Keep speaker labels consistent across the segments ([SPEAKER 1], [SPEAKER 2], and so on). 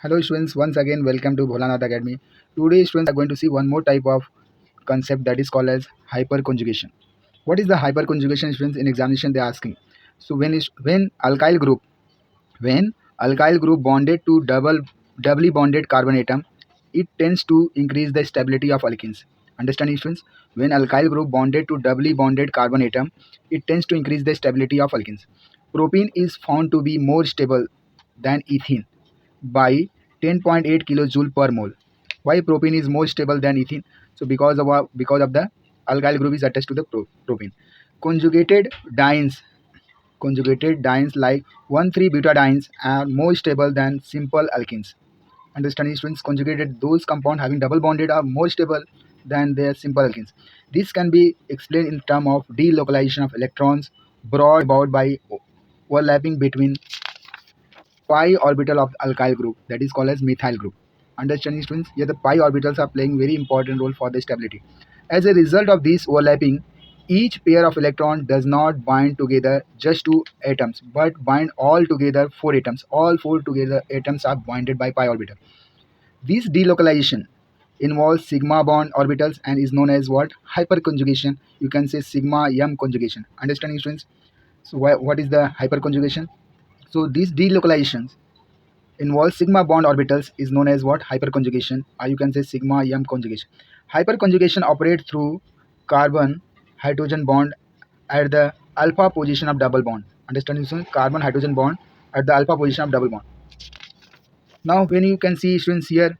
[SPEAKER 1] Hello students, once again welcome to Bholanath Academy. Today students are going to see one more type of concept that is called as hyperconjugation. What is the hyperconjugation students? In examination they are asking. So when alkyl group bonded to doubly bonded carbon atom, it tends to increase the stability of alkenes. Understanding students? When alkyl group bonded to doubly bonded carbon atom, it tends to increase the stability of alkenes. Propene is found to be more stable than ethene by 10.8 kilojoule per mole. Why propane is more stable than ethene? So because of the alkyl group is attached to the propane. Conjugated dienes conjugated dienes like 1,3-butadienes are more stable than simple alkenes. Understanding students, conjugated those compounds having double bonded are more stable than their simple alkenes. This can be explained in terms of delocalization of electrons brought about by overlapping between pi orbital of the alkyl group, that is called as methyl group. Understanding students, here the pi orbitals are playing very important role for the stability. As a result of this overlapping, each pair of electron does not bind together just two atoms but bind all together four atoms. All four together atoms are bonded by pi orbital. This delocalization involves sigma bond orbitals and is known as what? Hyperconjugation. You can say sigma m conjugation. Understanding students? So what is the hyperconjugation? So these delocalizations involves sigma bond orbitals is known as what? Hyperconjugation, or you can say sigma m conjugation. Hyperconjugation operates through carbon hydrogen bond at the alpha position of double bond. Understanding students? Carbon hydrogen bond at the alpha position of double bond. Now when you can see students here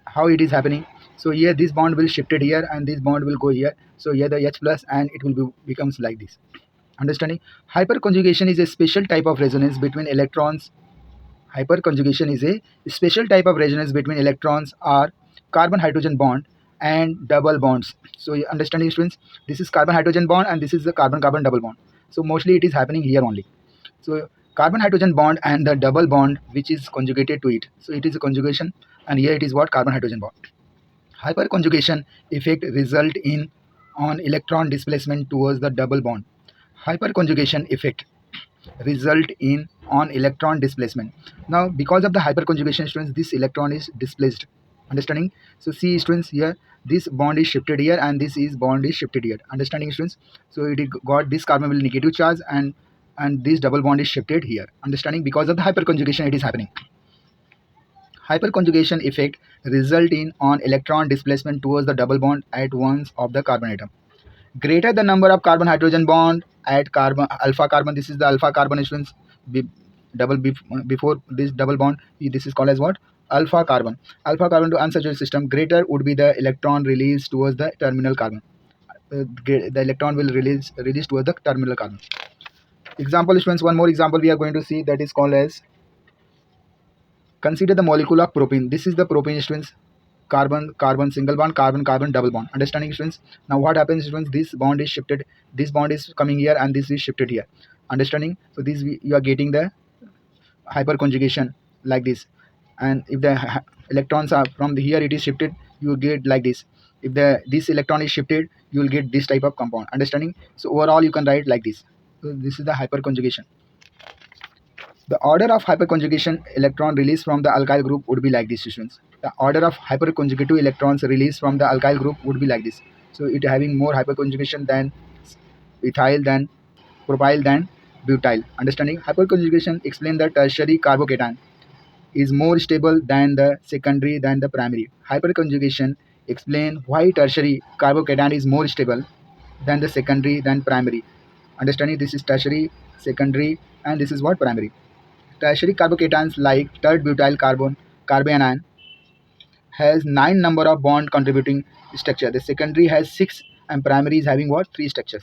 [SPEAKER 1] how it is happening. So here this bond will shifted here and this bond will go here. So here the H plus and it will becomes like this. Understanding? Hyperconjugation is a special type of resonance between electrons. Hyperconjugation is a special type of resonance between electrons or carbon hydrogen bond and double bonds. So you understanding students, this is carbon hydrogen bond and this is the carbon carbon double bond. So mostly it is happening here only. So carbon hydrogen bond and the double bond which is conjugated to it. So it is a conjugation and here it is what? Carbon hydrogen bond. Hyperconjugation effect result in on electron displacement towards the double bond. Hyperconjugation effect result in on electron displacement. Now because of the hyperconjugation students, this electron is displaced. Understanding? So see students, here this bond is shifted here and this is bond is shifted here. Understanding students? So it got this carbon will negative charge and this double bond is shifted here. Understanding? Because of the hyperconjugation it is happening. Hyperconjugation effect result in on electron displacement towards the double bond at once of the carbon atom. Greater the number of carbon hydrogen bond at carbon alpha carbon, this is the alpha carbon students, before this double bond, this is called as what? Alpha carbon. Alpha carbon to unsaturated system, greater would be the electron release towards the terminal carbon. The electron will release towards the terminal carbon. Example students, one more example we are going to see, that is called as, consider the molecule of propane. This is the propane students, carbon carbon single bond, carbon carbon double bond. Understanding students? Now what happens students, this bond is shifted, this bond is coming here and this is shifted here. Understanding? So this you are getting the hyperconjugation like this. And if the electrons are from the here it is shifted, you get like this. If this electron is shifted, you will get this type of compound. Understanding? So overall you can write like this. So this is the hyperconjugation. The order of hyperconjugation electron released from the alkyl group would be like this students. The order of hyperconjugative electrons released from the alkyl group would be like this. So it having more hyperconjugation than ethyl, than propyl, than butyl. Understanding? Hyperconjugation explain the tertiary carbocation is more stable than the secondary than the primary. Hyperconjugation explain why tertiary carbocation is more stable than the secondary than primary. Understanding? This is tertiary, secondary, and this is what? Primary. Tertiary carbocations like third butyl carbanion has 9 number of bond contributing structure. The secondary has 6 and primary is having what? 3 structures.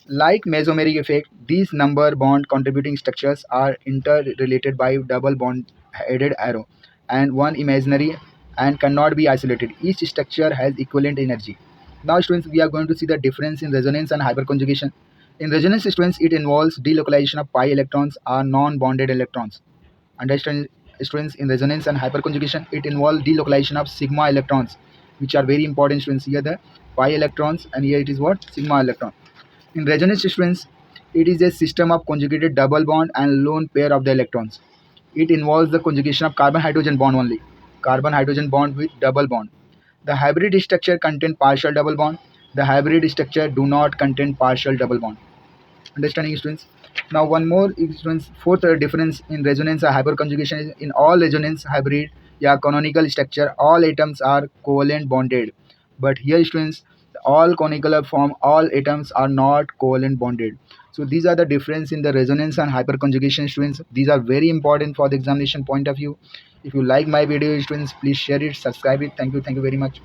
[SPEAKER 1] Like mesomeric effect, these number bond contributing structures are interrelated by double bond headed arrow and one imaginary and cannot be isolated. Each structure has equivalent energy. Now students, we are going to see the difference in resonance and hyperconjugation. In resonance students, it involves delocalization of pi electrons or non-bonded electrons. Understand students, in resonance and hyperconjugation, it involves delocalization of sigma electrons, which are very important students. Here the pi electrons and here it is what? Sigma electron. In resonance students, it is a system of conjugated double bond and lone pair of the electrons. It involves the conjugation of carbon-hydrogen bond only. Carbon-hydrogen bond with double bond. The hybrid structure contain partial double bond. The hybrid structure do not contain partial double bond. Understanding, students? Now one more, students, fourth difference in resonance or hyperconjugation is in all resonance hybrid canonical structure all atoms are covalent bonded, but here, students, all conical form all atoms are not covalent bonded. So these are the difference in the resonance and hyperconjugation, students. These are very important for the examination point of view. If you like my video, students, please share it, subscribe it. Thank you very much.